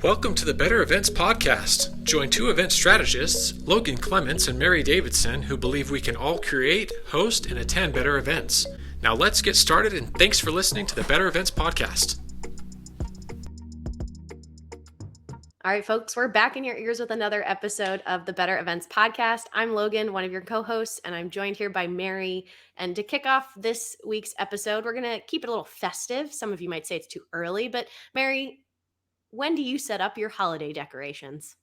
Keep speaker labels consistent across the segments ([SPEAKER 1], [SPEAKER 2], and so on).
[SPEAKER 1] Welcome to the Better Events Podcast. Join two event strategists, Logan Clements and Mary Davidson, who believe we can all create, host, and attend better events. Now let's get started, and thanks for listening to the Better Events Podcast.
[SPEAKER 2] All right, folks, we're back in your ears with another episode of the Better Events Podcast. I'm Logan, one of your co-hosts, and I'm joined here by Mary. And to kick off this week's episode, we're going to keep it a little festive. Some of you might say it's too early, but Mary, when do you set up your holiday decorations?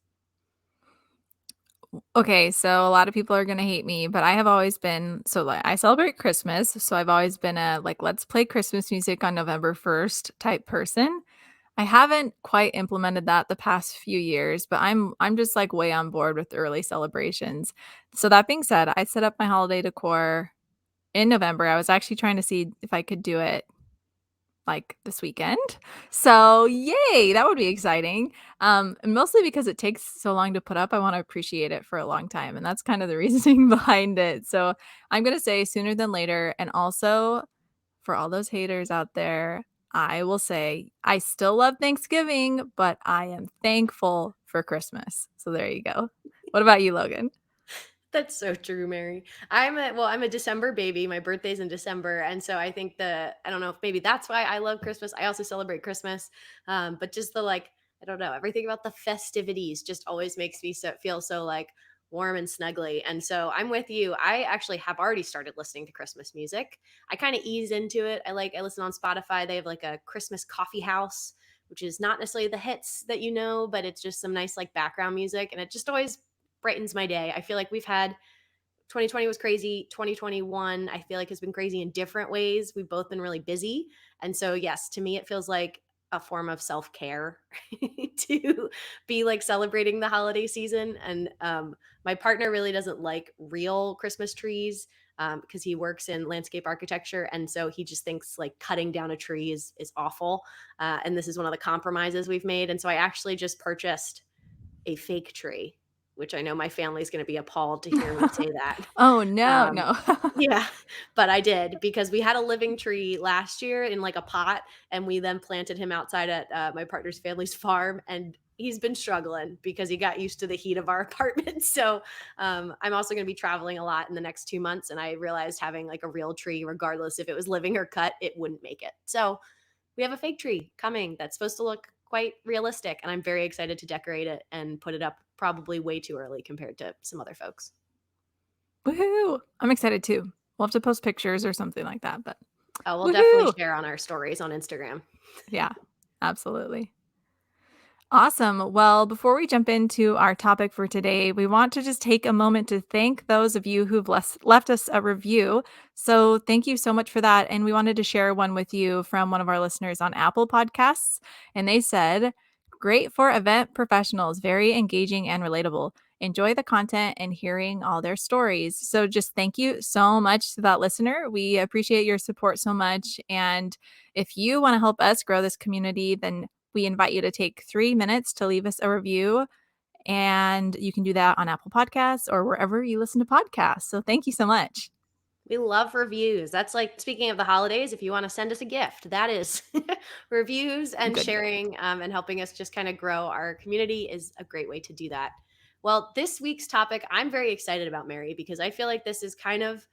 [SPEAKER 3] Okay, so a lot of people are gonna hate me, but I have always been I celebrate Christmas, so I've always been a let's play Christmas music on November 1st type person. I haven't quite implemented that the past few years, but I'm just way on board with early celebrations. So that being said, I set up my holiday decor in November. I was actually trying to see if I could do it this weekend. So yay, that would be exciting. And mostly because it takes so long to put up, I want to appreciate it for a long time. And that's kind of the reasoning behind it. So I'm going to say sooner than later. And also for all those haters out there, I will say I still love Thanksgiving, but I am thankful for Christmas. So there you go. What about you, Logan?
[SPEAKER 2] That's so true, Mary. I'm a December baby. My birthday's in December. And so I think I don't know if maybe that's why I love Christmas. I also celebrate Christmas. But just I don't know, everything about the festivities just always makes me feel so warm and snuggly. And so I'm with you. I actually have already started listening to Christmas music. I kind of ease into it. I listen on Spotify. They have a Christmas coffee house, which is not necessarily the hits that you know, but it's just some nice background music. And it just always brightens my day. I feel like we've had 2020 was crazy. 2021, I feel like has been crazy in different ways. We've both been really busy. And so, yes, to me, it feels like a form of self-care to be celebrating the holiday season. And my partner really doesn't like real Christmas trees because he works in landscape architecture. And so he just thinks cutting down a tree is awful. And this is one of the compromises we've made. And so I actually just purchased a fake tree, which I know my family's going to be appalled to hear me say that.
[SPEAKER 3] Oh, no.
[SPEAKER 2] Yeah, but I did because we had a living tree last year in a pot, and we then planted him outside at my partner's family's farm, and he's been struggling because he got used to the heat of our apartment. So I'm also going to be traveling a lot in the next 2 months, and I realized having a real tree, regardless if it was living or cut, it wouldn't make it. So we have a fake tree coming that's supposed to look quite realistic, and I'm very excited to decorate it and put it up probably way too early compared to some other folks.
[SPEAKER 3] Woohoo! I'm excited too. We'll have to post pictures or something like that, but
[SPEAKER 2] we'll definitely share on our stories on Instagram.
[SPEAKER 3] Yeah, absolutely. Awesome. Well, before we jump into our topic for today, we want to just take a moment to thank those of you who've left us a review. So thank you so much for that. And we wanted to share one with you from one of our listeners on Apple Podcasts. And they said, "Great for event professionals, very engaging and relatable. Enjoy the content and hearing all their stories." So just thank you so much to that listener. We appreciate your support so much. And if you want to help us grow this community, then we invite you to take 3 minutes to leave us a review, and you can do that on Apple Podcasts or wherever you listen to podcasts. So thank you so much.
[SPEAKER 2] We love reviews. That's speaking of the holidays, if you want to send us a gift, that is reviews and
[SPEAKER 3] Good
[SPEAKER 2] sharing and helping us just kind of grow our community is a great way to do that. Well, this week's topic, I'm very excited about, Mary, because I feel like this is kind of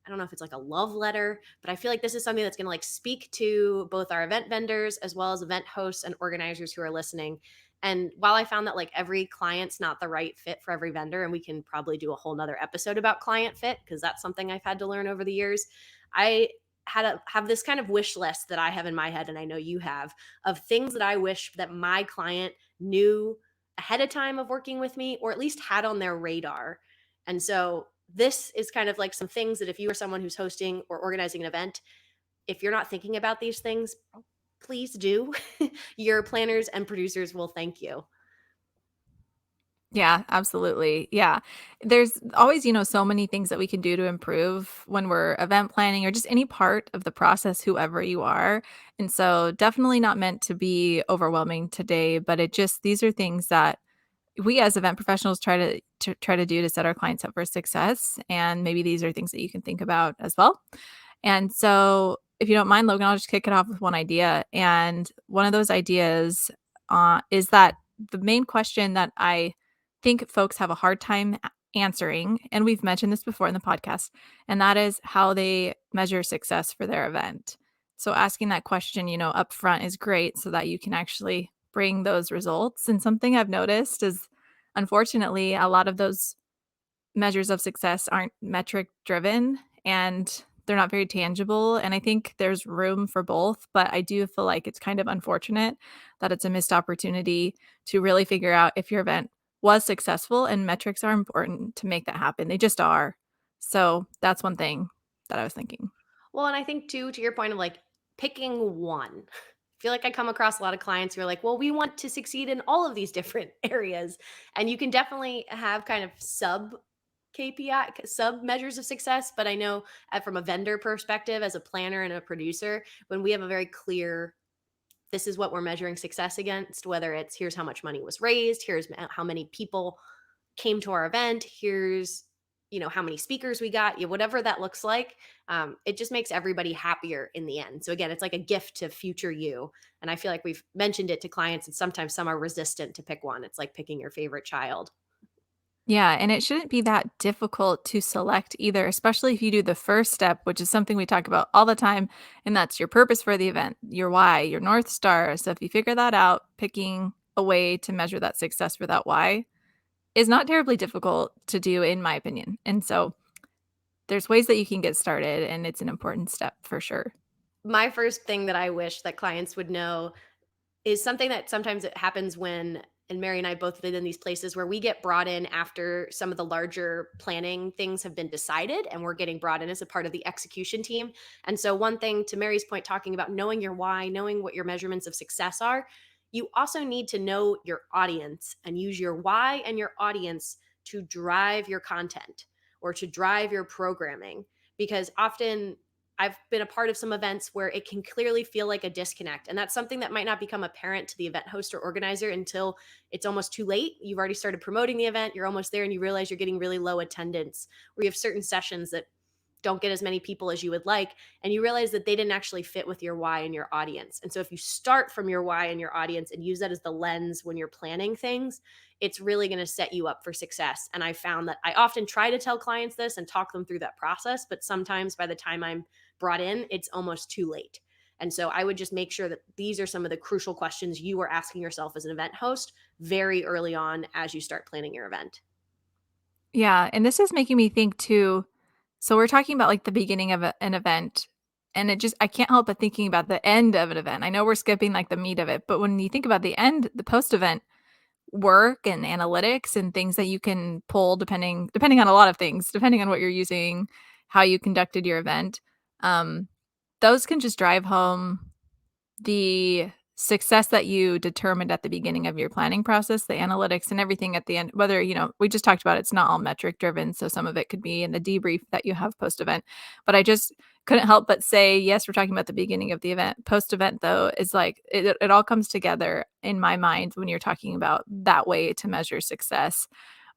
[SPEAKER 2] I don't know if it's a love letter, but I feel like this is something that's going to speak to both our event vendors as well as event hosts and organizers who are listening. And while I found that every client's not the right fit for every vendor, and we can probably do a whole nother episode about client fit, because that's something I've had to learn over the years, I have this kind of wish list that I have in my head, and I know you have, of things that I wish that my client knew ahead of time of working with me, or at least had on their radar. And so this is kind of some things that if you are someone who's hosting or organizing an event, if you're not thinking about these things, please do. Your planners and producers will thank you.
[SPEAKER 3] Yeah, absolutely. Yeah. There's always, so many things that we can do to improve when we're event planning or just any part of the process, whoever you are. And so definitely not meant to be overwhelming today, but these are things that we as event professionals try to do to set our clients up for success. And maybe these are things that you can think about as well. And so if you don't mind, Logan, I'll just kick it off with one idea. And one of those ideas is that the main question that I think folks have a hard time answering, and we've mentioned this before in the podcast, and that is how they measure success for their event. So asking that question, up front is great so that you can actually bring those results. And something I've noticed is, unfortunately, a lot of those measures of success aren't metric driven and they're not very tangible. And I think there's room for both, but I do feel like it's kind of unfortunate that it's a missed opportunity to really figure out if your event was successful, and metrics are important to make that happen. They just are. So that's one thing that I was thinking.
[SPEAKER 2] Well, and I think too, to your point of like picking one. I feel like I come across a lot of clients who are like, well, we want to succeed in all of these different areas. And you can definitely have kind of sub KPI, sub measures of success. But I know from a vendor perspective, as a planner and a producer, when we have a very clear, this is what we're measuring success against, whether it's here's how much money was raised, here's how many people came to our event, here's how many speakers we got, whatever that looks like, it just makes everybody happier in the end. So again, it's like a gift to future you. And I feel like we've mentioned it to clients, and sometimes some are resistant to pick one. It's like picking your favorite child.
[SPEAKER 3] Yeah, and it shouldn't be that difficult to select either, especially if you do the first step, which is something we talk about all the time, and that's your purpose for the event, your why, your North Star. So if you figure that out, picking a way to measure that success for that why is not terribly difficult to do, in my opinion. And so there's ways that you can get started, and it's an important step for sure.
[SPEAKER 2] My first thing that I wish that clients would know is something that sometimes it happens when, and Mary and I both been in these places where we get brought in after some of the larger planning things have been decided, and we're getting brought in as a part of the execution team. And so one thing, to Mary's point, talking about knowing your why, knowing what your measurements of success are, you also need to know your audience and use your why and your audience to drive your content or to drive your programming. Because often I've been a part of some events where it can clearly feel like a disconnect. And that's something that might not become apparent to the event host or organizer until it's almost too late. You've already started promoting the event, you're almost there, and you realize you're getting really low attendance, or you have certain sessions that don't get as many people as you would like, and you realize that they didn't actually fit with your why and your audience. And so if you start from your why and your audience and use that as the lens when you're planning things, it's really going to set you up for success. And I found that I often try to tell clients this and talk them through that process, but sometimes by the time I'm brought in, it's almost too late. And so I would just make sure that these are some of the crucial questions you are asking yourself as an event host very early on as you start planning your event.
[SPEAKER 3] Yeah, and this is making me think too. So we're talking about like the beginning of an event, and I can't help but thinking about the end of an event. I know we're skipping like the meat of it, but when you think about the end, the post event work and analytics and things that you can pull depending on a lot of things, depending on what you're using, how you conducted your event, um, those can just drive home the success that you determined at the beginning of your planning process, the analytics and everything at the end, whether, we just talked about it's not all metric driven. So some of it could be in the debrief that you have post event. But I just couldn't help but say, yes, we're talking about the beginning of the event. Post event, though, is like it all comes together in my mind when you're talking about that way to measure success.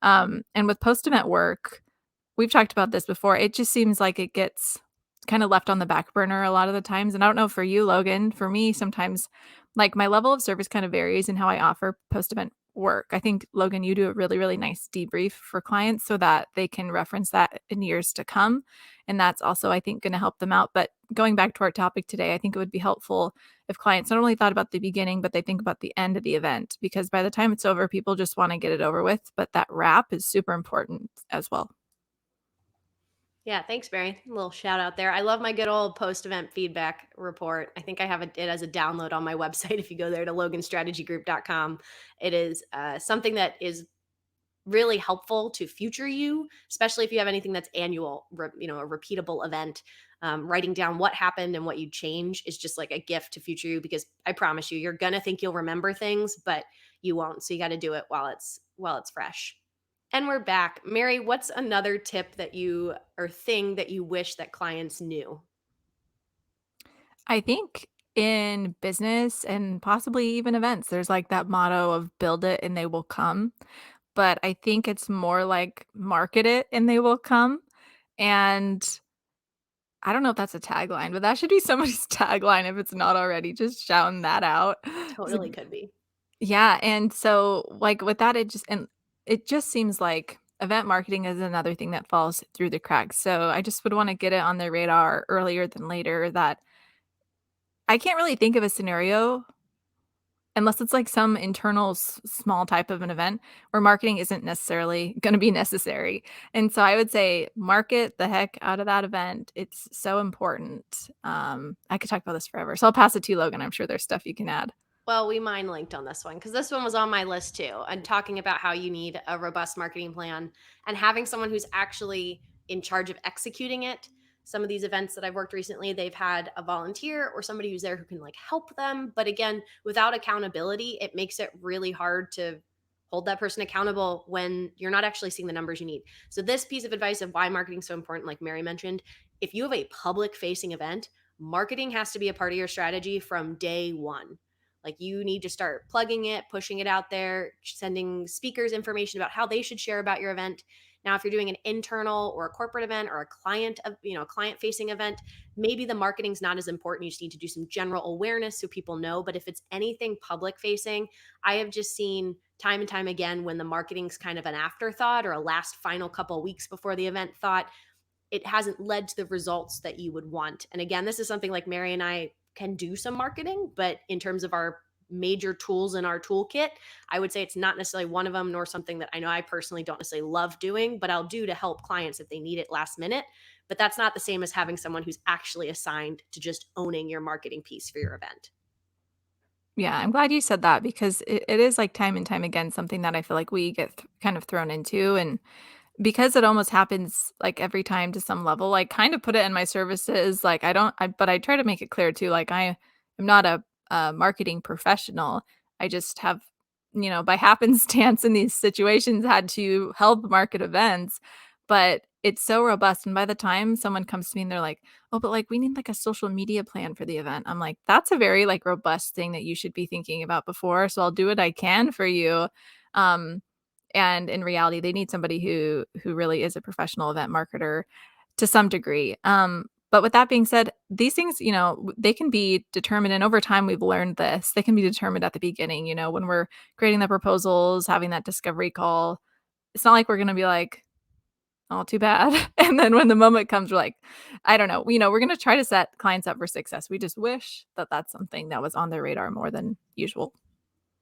[SPEAKER 3] And with post event work, we've talked about this before. It just seems like it gets kind of left on the back burner a lot of the times. And I don't know for you, Logan, for me, sometimes like my level of service kind of varies in how I offer post event work. I think, Logan, you do a really, really nice debrief for clients so that they can reference that in years to come. And that's also, I think, going to help them out. But going back to our topic today, I think it would be helpful if clients not only thought about the beginning, but they think about the end of the event, because by the time it's over, people just want to get it over with. But that wrap is super important as well.
[SPEAKER 2] Yeah, thanks, Mary. A little shout out there. I love my good old post event feedback report. I think I have it as a download on my website. If you go there to loganstrategygroup.com, it is something that is really helpful to future you, especially if you have anything that's annual, a repeatable event. Writing down what happened and what you change is just like a gift to future you, because I promise you, you're gonna think you'll remember things, but you won't. So you got to do it while it's fresh. And we're back. Mary, what's another tip that you or thing that you wish that clients knew?
[SPEAKER 3] I think in business and possibly even events, there's like that motto of build it and they will come. But I think it's more like market it and they will come. And I don't know if that's a tagline, but that should be somebody's tagline if it's not already. Just shouting that out.
[SPEAKER 2] Totally could be.
[SPEAKER 3] Yeah, and so, like, with that, it just seems like event marketing is another thing that falls through the cracks, so I just would wanna get it on their radar earlier than later that I can't really think of a scenario unless it's, like, some internal small type of an event where marketing isn't necessarily gonna be necessary, and so I would say market the heck out of that event, it's so important. I could talk about this forever, so I'll pass it to you, Logan, I'm sure there's stuff you can add.
[SPEAKER 2] Well, we mind linked on this one because this one was on my list too. And talking about how you need a robust marketing plan and having someone who's actually in charge of executing it. Some of these events that I've worked recently, they've had a volunteer or somebody who's there who can like help them. But again, without accountability, it makes it really hard to hold that person accountable when you're not actually seeing the numbers you need. So, this piece of advice of why marketing is so important, like Mary mentioned, if you have a public facing event, marketing has to be a part of your strategy from day one. Like you need to start plugging it, pushing it out there, sending speakers information about how they should share about your event. Now, if you're doing an internal or a corporate event or a client of, client facing event, maybe the marketing's not as important. You just need to do some general awareness so people know. But if it's anything public facing, I have just seen time and time again when the marketing's kind of an afterthought or a last final couple of weeks before the event thought, it hasn't led to the results that you would want. And again, this is something like Mary and I can do some marketing, but in terms of our major tools in our toolkit, I would say it's not necessarily one of them, nor something that I know I personally don't necessarily love doing, but I'll do to help clients if they need it last minute. But that's not the same as having someone who's actually assigned to just owning your marketing piece for your event.
[SPEAKER 3] Yeah, I'm glad you said that because it is, like, time and time again something that I feel like we get kind of thrown into, and because it almost happens, like, every time to some level, I kind of put it in my services, like, I don't I but I try to make it clear too, like, I am not a marketing professional. I just have, by happenstance in these situations had to help market events, but it's so robust, and by the time someone comes to me and they're like, "Oh, but, like, we need, like, a social media plan for the event." I'm like, "That's a very, like, robust thing that you should be thinking about before, so I'll do what I can for you." Um, and in reality, they need somebody who really is a professional event marketer to some degree. But with that being said, these things, they can be determined, and over time we've learned this. They can be determined at the beginning, when we're creating the proposals, having that discovery call. It's not like we're gonna be like, "Oh, too bad." And then when the moment comes, we're like, I don't know, we're gonna try to set clients up for success. We just wish that that's something that was on their radar more than usual.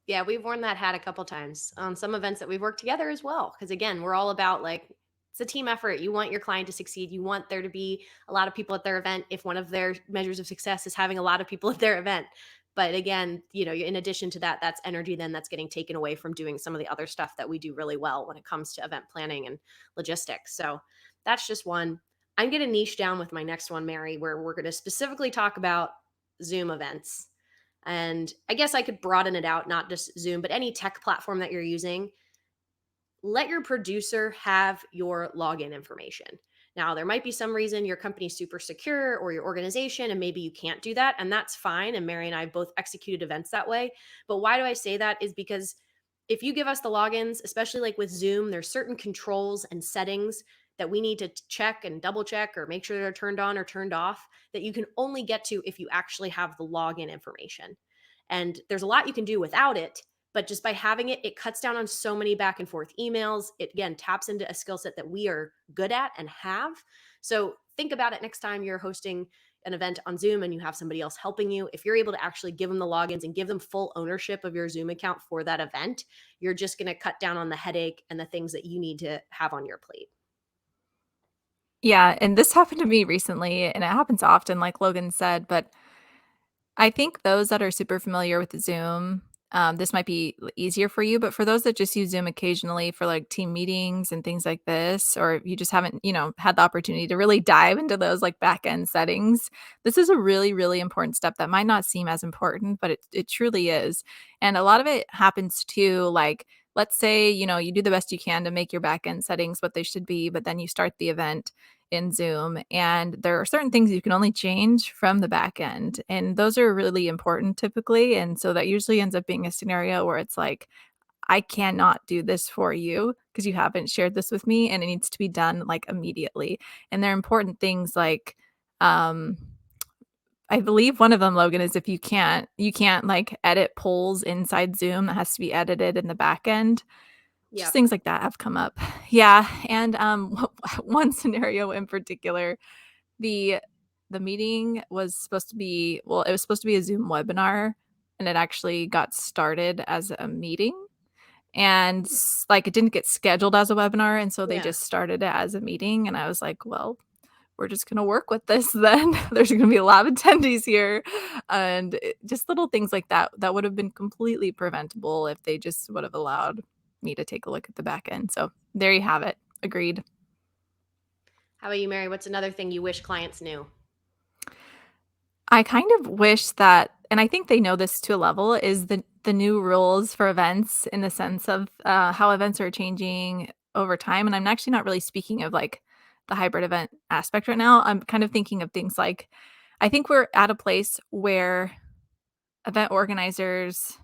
[SPEAKER 2] Yeah, we've worn that hat a couple times on some events that we've worked together as well. Because again, we're all about like it's a team effort. You want your client to succeed. You want there to be a lot of people at their event. If one of their measures of success is having a lot of people at their event, but again, in addition to that, that's energy then that's getting taken away from doing some of the other stuff that we do really well when it comes to event planning and logistics. So that's just one. I'm going to niche down with my next one, Mary, where we're going to specifically talk about Zoom events. And I guess I could broaden it out, not just Zoom, but any tech platform that you're using. Let your producer have your login information. Now, there might be some reason your company's super secure or your organization, and maybe you can't do that. And that's fine. And Mary and I have both executed events that way. But why do I say that? Is because if you give us the logins, especially like with Zoom, there's certain controls and settings that we need to check and double check or make sure they're turned on or turned off that you can only get to if you actually have the login information. And there's a lot you can do without it, but just by having it, it cuts down on so many back and forth emails. It again taps into a skill set that we are good at and have. So think about it next time you're hosting an event on Zoom and you have somebody else helping you. If you're able to actually give them the logins and give them full ownership of your Zoom account for that event, you're just going to cut down on the headache and the things that you need to have on your plate.
[SPEAKER 3] Yeah, and this happened to me recently, and it happens often, like Logan said, but I think those that are super familiar with Zoom, this might be easier for you, but for those that just use Zoom occasionally for like team meetings and things like this, or you just haven't, had the opportunity to really dive into those like back end settings, this is a really, really important step that might not seem as important, but it truly is. And a lot of it happens too, like, let's say, you do the best you can to make your back end settings what they should be, but then you start the event in Zoom, and there are certain things you can only change from the back end, and those are really important typically, and so that usually ends up being a scenario where it's like, "I cannot do this for you because you haven't shared this with me, and it needs to be done, like, immediately." And they're important things like, um I believe one of them, Logan, is if you can't like edit polls inside Zoom. That has to be edited in the back end. Just
[SPEAKER 2] Yep.
[SPEAKER 3] things like that have come up. Yeah, and one scenario in particular, the meeting was supposed to be, well, it was supposed to be a Zoom webinar, and it actually got started as a meeting. And like it didn't get scheduled as a webinar, and so they
[SPEAKER 2] Yeah.
[SPEAKER 3] just started it as a meeting, and I was like, well, we're just going to work with this then. There's going to be a lot of attendees here. And just little things like that that would have been completely preventable if they just would have allowed me to take a look at the back end. So there you have it. Agreed.
[SPEAKER 2] How about you, Mary? What's another thing you wish clients knew?
[SPEAKER 3] I kind of wish that, and I think they know this to a level, is the new rules for events in the sense of how events are changing over time. And I'm actually not really speaking of like the hybrid event aspect right now. I'm kind of thinking of things like, I think we're at a place where event organizers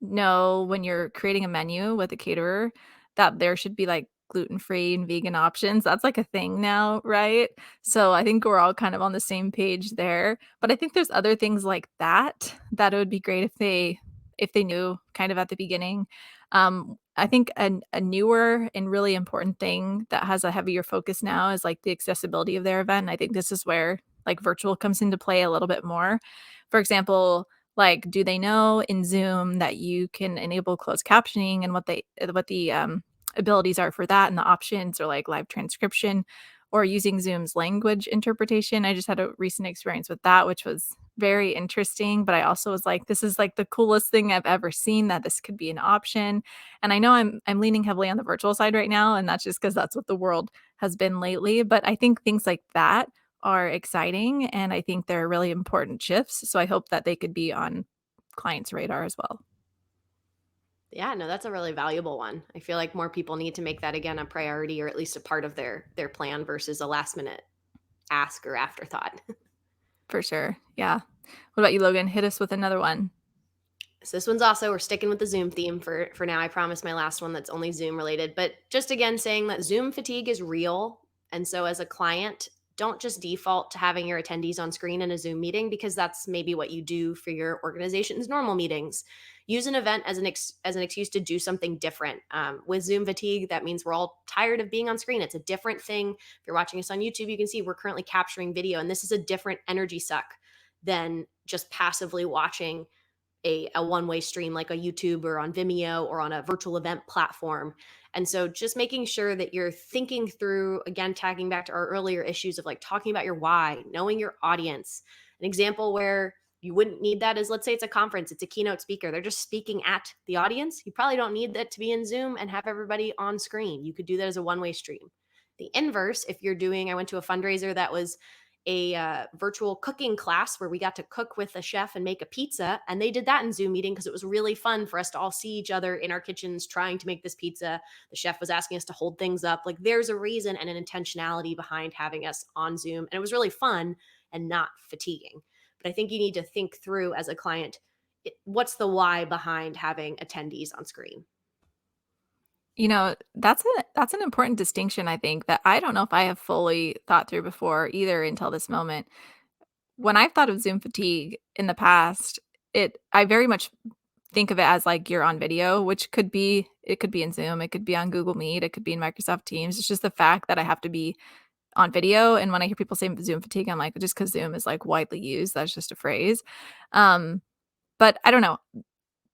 [SPEAKER 3] know when you're creating a menu with a caterer that there should be like gluten-free and vegan options. That's like a thing now, right? So I think we're all kind of on the same page there. But I think there's other things like that that it would be great if they knew kind of at the beginning. I think a newer and really important thing that has a heavier focus now is like the accessibility of their event. And I think this is where like virtual comes into play a little bit more. For example, like, do they know in Zoom that you can enable closed captioning and what the abilities are for that and the options, or like live transcription or using Zoom's language interpretation? I just had a recent experience with that, which was very interesting, but I also was like, this is like the coolest thing I've ever seen, that this could be an option. And I know I'm leaning heavily on the virtual side right now, and that's just because that's what the world has been lately. But I think things like that are exciting, and I think they're really important shifts. So I hope that they could be on clients' radar as well.
[SPEAKER 2] Yeah, no, that's a really valuable one. I feel like more people need to make that again a priority, or at least a part of their plan versus a last minute ask or afterthought.
[SPEAKER 3] For sure. Yeah. What about you, Logan? Hit us with another one.
[SPEAKER 2] So this one's also, we're sticking with the Zoom theme for now. I promise my last one that's only Zoom related, but just again saying that Zoom fatigue is real. And so as a client, don't just default to having your attendees on screen in a Zoom meeting because that's maybe what you do for your organization's normal meetings. Use an event as an excuse to do something different. With Zoom fatigue, that means we're all tired of being on screen. It's a different thing. If you're watching us on YouTube, you can see we're currently capturing video, and this is a different energy suck than just passively watching a one-way stream like a YouTube or on Vimeo or on a virtual event platform. And so just making sure that you're thinking through, again, tagging back to our earlier issues of like talking about your why, knowing your audience. An example where you wouldn't need that is, let's say it's a conference, it's a keynote speaker. They're just speaking at the audience. You probably don't need that to be in Zoom and have everybody on screen. You could do that as a one-way stream. The inverse, if you're doing, I went to a fundraiser that was a virtual cooking class where we got to cook with a chef and make a pizza. And they did that in Zoom meeting because it was really fun for us to all see each other in our kitchens trying to make this pizza. The chef was asking us to hold things up. Like there's a reason and an intentionality behind having us on Zoom. And it was really fun and not fatiguing. But I think you need to think through as a client, what's the why behind having attendees on screen?
[SPEAKER 3] You know, that's an important distinction, I think, that I don't know if I have fully thought through before either until this moment. When I've thought of Zoom fatigue in the past, I very much think of it as like you're on video, which it could be in Zoom, it could be on Google Meet, it could be in Microsoft Teams. It's just the fact that I have to be on video. And when I hear people say Zoom fatigue, I'm like, just because Zoom is like widely used, that's just a phrase. Um, but I don't know.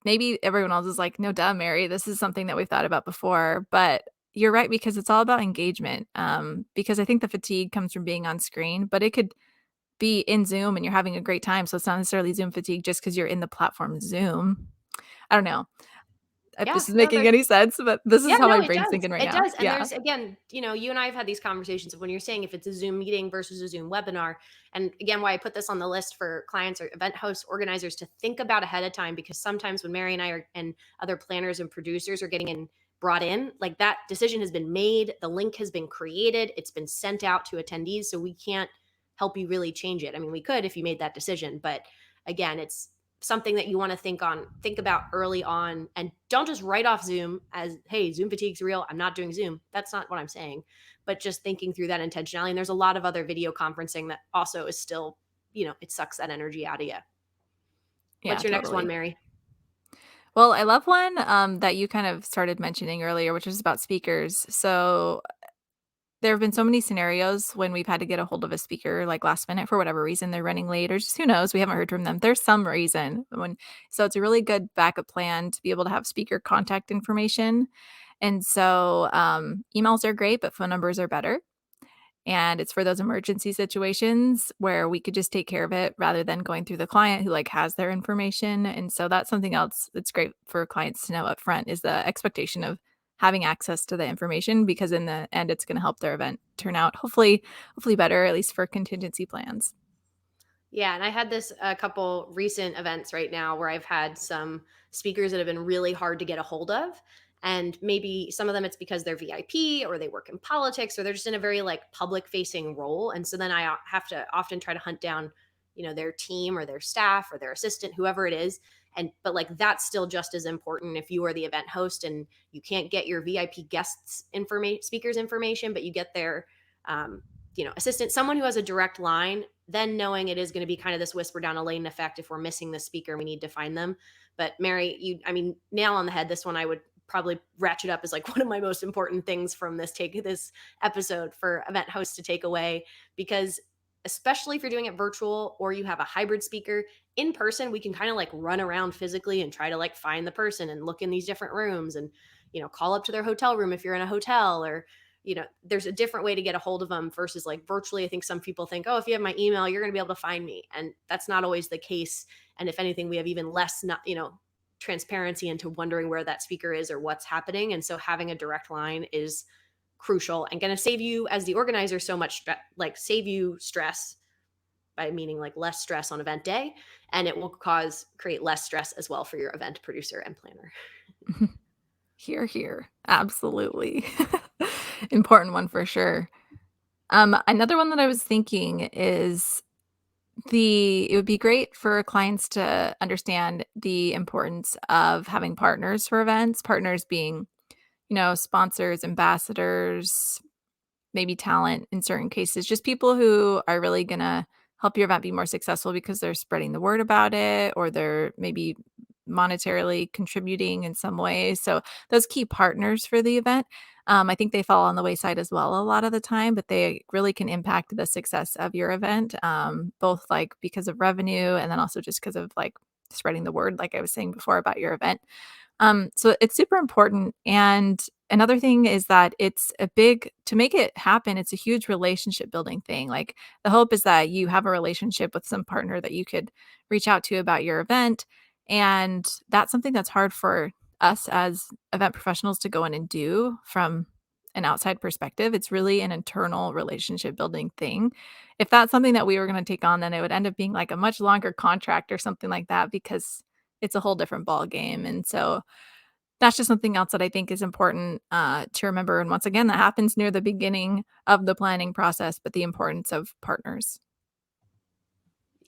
[SPEAKER 3] Maybe everyone else is like, no, duh, Mary, this is something that we've thought about before. But you're right, because it's all about engagement. Because I think the fatigue comes from being on screen, but it could be in Zoom and you're having a great time. So it's not necessarily Zoom fatigue just because you're in the platform Zoom. I don't know if
[SPEAKER 2] Yeah,
[SPEAKER 3] this is
[SPEAKER 2] no,
[SPEAKER 3] making any sense, but this is
[SPEAKER 2] yeah,
[SPEAKER 3] how
[SPEAKER 2] no,
[SPEAKER 3] my
[SPEAKER 2] it
[SPEAKER 3] brain's
[SPEAKER 2] does.
[SPEAKER 3] thinking right
[SPEAKER 2] It
[SPEAKER 3] now.
[SPEAKER 2] does. And
[SPEAKER 3] Yeah,
[SPEAKER 2] there's, again, you and I have had these conversations of when you're saying if it's a Zoom meeting versus a Zoom webinar. And again, why I put this on the list for clients or event hosts, organizers to think about ahead of time, because sometimes when Mary and I are, and other planners and producers are getting brought in, like that decision has been made, the link has been created, it's been sent out to attendees. So we can't help you really change it. I mean, we could if you made that decision, but again, it's something that you want to think about early on, and don't just write off Zoom as, hey, Zoom fatigue's real, I'm not doing Zoom. That's not what I'm saying, but just thinking through that intentionality. And there's a lot of other video conferencing that also is still it sucks that energy out of you.
[SPEAKER 3] Yeah,
[SPEAKER 2] What's your next one,
[SPEAKER 3] totally.
[SPEAKER 2] Mary?
[SPEAKER 3] Well, I love one that you kind of started mentioning earlier, which was about speakers. So there have been so many scenarios when we've had to get a hold of a speaker like last minute for whatever reason they're running late or just who knows, we haven't heard from them. There's some reason so it's a really good backup plan to be able to have speaker contact information. And so emails are great, but phone numbers are better. And it's for those emergency situations where we could just take care of it rather than going through the client who like has their information. And so that's something else that's great for clients to know up front is the expectation of having access to the information, because in the end it's going to help their event turn out hopefully better, at least for contingency plans.
[SPEAKER 2] Yeah, and I had this a couple recent events right now where I've had some speakers that have been really hard to get a hold of. And maybe some of them it's because they're VIP or they work in politics or they're just in a very like public facing role. And so then I have to often try to hunt down, their team or their staff or their assistant, whoever it is. But like that's still just as important if you are the event host and you can't get your VIP guests information, speakers information, but you get their assistant, someone who has a direct line, then knowing it is going to be kind of this whisper down a lane effect. If we're missing the speaker, we need to find them. But Mary, nail on the head. This one I would probably ratchet up as like one of my most important things from this episode for event hosts to take away, because especially if you're doing it virtual or you have a hybrid speaker, in person we can kind of like run around physically and try to like find the person and look in these different rooms and call up to their hotel room if you're in a hotel, or there's a different way to get a hold of them versus like virtually. I think some people think, oh, if you have my email, you're going to be able to find me. And that's not always the case. And if anything, we have even less, not, transparency into wondering where that speaker is or what's happening. And so having a direct line is crucial and going to save you as the organizer so much, save you stress by meaning like less stress on event day. And it will create less stress as well for your event producer and planner.
[SPEAKER 3] Here, absolutely. Important one for sure. Another one that I was thinking is it would be great for clients to understand the importance of having partners for events, partners being, sponsors, ambassadors, maybe talent in certain cases, just people who are really going to help your event be more successful because they're spreading the word about it or they're maybe monetarily contributing in some way. So those key partners for the event, I think they fall on the wayside as well a lot of the time, but they really can impact the success of your event, both like because of revenue and then also just because of like spreading the word, like I was saying before about your event. So it's super important. And another thing is that to make it happen, it's a huge relationship building thing. Like the hope is that you have a relationship with some partner that you could reach out to about your event. And that's something that's hard for us as event professionals to go in and do from an outside perspective. It's really an internal relationship building thing. If that's something that we were going to take on, then it would end up being like a much longer contract or something like that because it's a whole different ball game. And so that's just something else that I think is important to remember. And once again, that happens near the beginning of the planning process, but the importance of partners.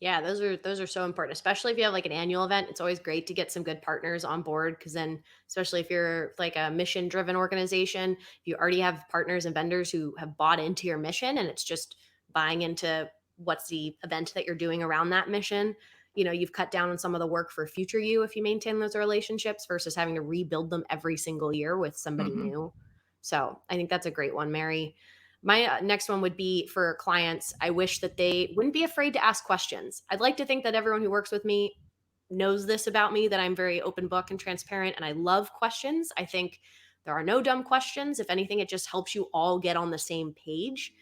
[SPEAKER 2] Yeah, those are so important, especially if you have like an annual event. It's always great to get some good partners on board because then, especially if you're like a mission driven organization, if you already have partners and vendors who have bought into your mission and it's just buying into what's the event that you're doing around that mission, you've cut down on some of the work for future you if you maintain those relationships versus having to rebuild them every single year with somebody
[SPEAKER 3] Mhm.
[SPEAKER 2] new. So I think that's a great one, Mary. My next one would be for clients. I wish that they wouldn't be afraid to ask questions. I'd like to think that everyone who works with me knows this about me, that I'm very open book and transparent, and I love questions. I think there are no dumb questions. If anything, it just helps you all get on the same page.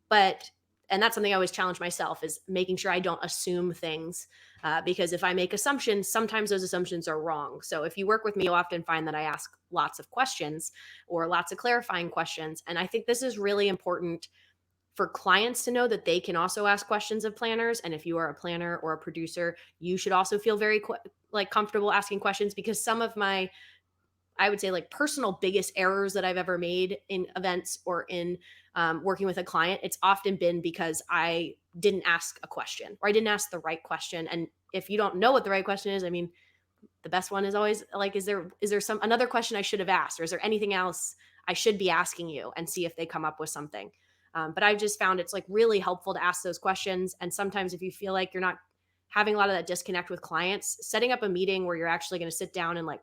[SPEAKER 2] But and that's something I always challenge myself is making sure I don't assume things because if I make assumptions, sometimes those assumptions are wrong. So if you work with me, you'll often find that I ask lots of questions or lots of clarifying questions. And I think this is really important for clients to know that they can also ask questions of planners. And if you are a planner or a producer, you should also feel very comfortable asking questions because some of my, I would say, like personal biggest errors that I've ever made in events or in working with a client, it's often been because I didn't ask a question or I didn't ask the right question. And if you don't know what the right question is, the best one is always like, is there some another question I should have asked, or is there anything else I should be asking you, and see if they come up with something. But I've just found it's like really helpful to ask those questions. And sometimes if you feel like you're not having a lot of that disconnect with clients, setting up a meeting where you're actually going to sit down and like,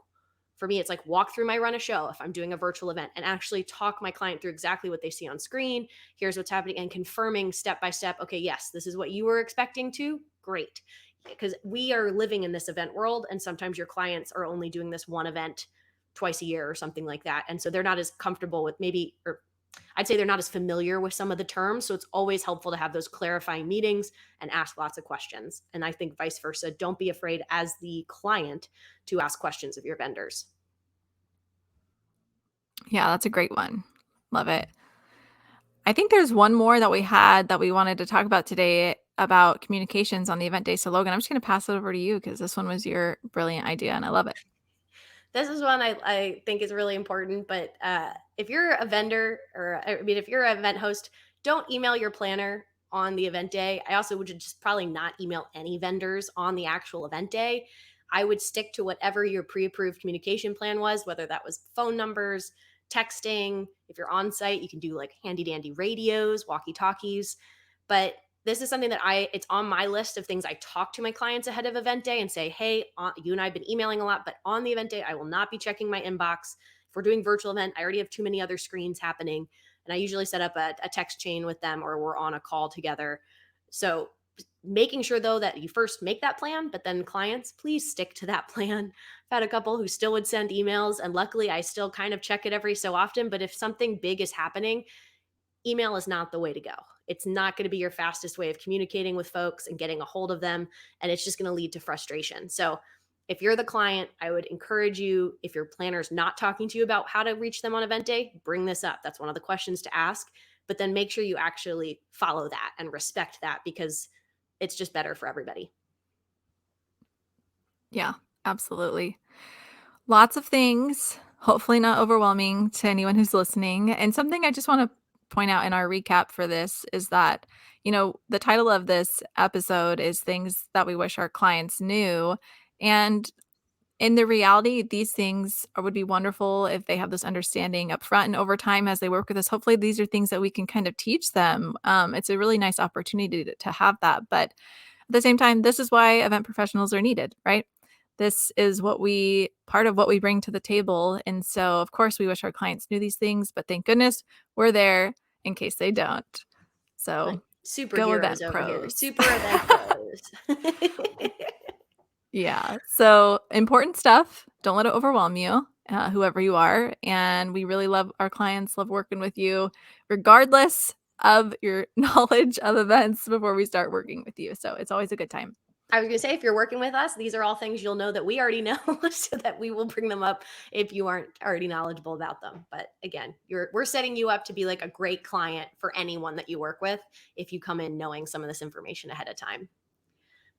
[SPEAKER 2] for me, it's like walk through my run a show if I'm doing a virtual event and actually talk my client through exactly what they see on screen. Here's what's happening, and confirming step by step, okay, yes, this is what you were expecting to. Great. Because we are living in this event world, and sometimes your clients are only doing this one event twice a year or something like that. And so they're not as comfortable with maybe, or I'd say they're not as familiar with some of the terms. So it's always helpful to have those clarifying meetings and ask lots of questions. And I think vice versa, don't be afraid as the client to ask questions of your vendors.
[SPEAKER 3] Yeah, that's a great one. Love it. I think there's one more that we had that we wanted to talk about today about communications on the event day. So Logan, I'm just going to pass it over to you because this one was your brilliant idea and I love it.
[SPEAKER 2] This is one I think is really important, but if you're a vendor, or I mean, if you're an event host, don't email your planner on the event day. I also would just probably not email any vendors on the actual event day. I would stick to whatever your pre-approved communication plan was, whether that was phone numbers, texting. If you're on site, you can do like handy dandy radios, walkie talkies. But this is something that it's on my list of things I talk to my clients ahead of event day and say, hey, you and I have been emailing a lot, but on the event day, I will not be checking my inbox. If we're doing virtual event, I already have too many other screens happening. And I usually set up a text chain with them, or we're on a call together. So making sure though that you first make that plan, but then clients, please stick to that plan. I've had a couple who still would send emails, and luckily I still kind of check it every so often. But if something big is happening, email is not the way to go. It's not going to be your fastest way of communicating with folks and getting a hold of them. And it's just going to lead to frustration. So if you're the client, I would encourage you, if your planner's not talking to you about how to reach them on event day, bring this up. That's one of the questions to ask. But then make sure you actually follow that and respect that, because it's just better for everybody.
[SPEAKER 3] Yeah, absolutely. Lots of things, hopefully not overwhelming to anyone who's listening. And something I just want to point out in our recap for this is that, the title of this episode is Things That We Wish Our Clients Knew. And in the reality, these things would be wonderful if they have this understanding up front and over time as they work with us. Hopefully, these are things that we can kind of teach them. It's a really nice opportunity to have that. But at the same time, this is why event professionals are needed, right? This is part of what we bring to the table. And so, of course, we wish our clients knew these things, but thank goodness we're there in case they don't. So,
[SPEAKER 2] like
[SPEAKER 3] go
[SPEAKER 2] superheroes
[SPEAKER 3] event
[SPEAKER 2] over here.
[SPEAKER 3] pros.
[SPEAKER 2] Super event pros.
[SPEAKER 3] Yeah. So important stuff. Don't let it overwhelm you, whoever you are. And we really love our clients, love working with you, regardless of your knowledge of events before we start working with you. So it's always a good time.
[SPEAKER 2] I was going to say, if you're working with us, these are all things you'll know that we already know, so that we will bring them up if you aren't already knowledgeable about them. But again, we're setting you up to be like a great client for anyone that you work with if you come in knowing some of this information ahead of time.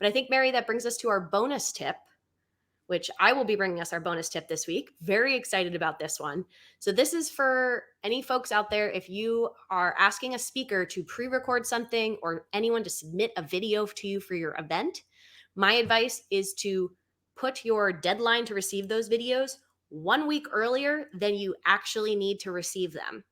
[SPEAKER 2] But I think, Mary, that brings us to our bonus tip, which I will be bringing us our bonus tip this week. Very excited about this one. So this is for any folks out there. If you are asking a speaker to pre-record something, or anyone to submit a video to you for your event, my advice is to put your deadline to receive those videos 1 week earlier than you actually need to receive them.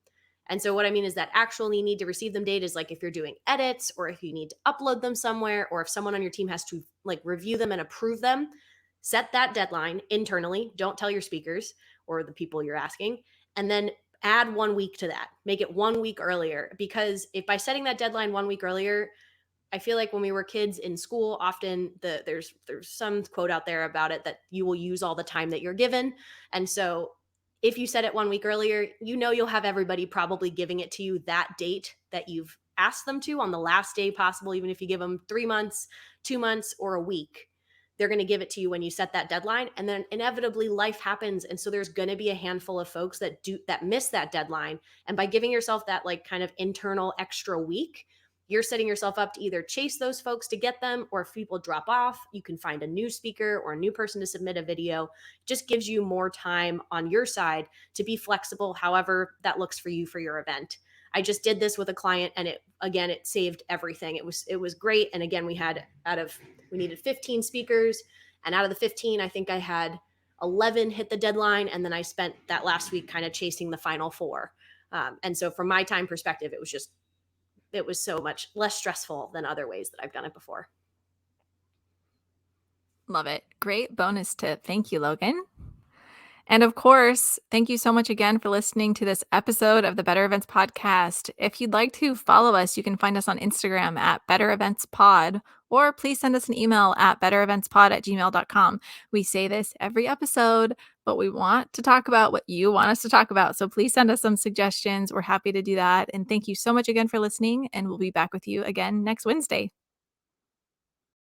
[SPEAKER 2] And so what I mean is that actually need to receive them date is like if you're doing edits, or if you need to upload them somewhere, or if someone on your team has to like review them and approve them. Set that deadline internally. Don't tell your speakers or the people you're asking. And then add 1 week to that. Make it 1 week earlier. Because if by setting that deadline 1 week earlier, I feel like when we were kids in school, often there's some quote out there about it that you will use all the time that you're given. And so if you set it 1 week earlier, you'll have everybody probably giving it to you that date that you've asked them to, on the last day possible. Even if you give them 3 months, 2 months, or a week, they're going to give it to you when you set that deadline. And then inevitably life happens. And so there's going to be a handful of folks that miss that deadline. And by giving yourself that like kind of internal extra week, you're setting yourself up to either chase those folks to get them, or if people drop off, you can find a new speaker or a new person to submit a video. Just gives you more time on your side to be flexible, however that looks for you for your event. I just did this with a client, and it saved everything. It was great. And again, we needed 15 speakers, and out of the 15, I think I had 11 hit the deadline. And then I spent that last week kind of chasing the final 4. And so from my time perspective, it was just it was so much less stressful than other ways that I've done it before.
[SPEAKER 3] Love it. Great bonus tip. Thank you, Logan. And of course, thank you so much again for listening to this episode of the Better Events Podcast. If you'd like to follow us, you can find us on Instagram at Better Events Pod, or please send us an email at bettereventspod@gmail.com. We say this every episode, but we want to talk about what you want us to talk about. So please send us some suggestions. We're happy to do that. And thank you so much again for listening, and we'll be back with you again next Wednesday.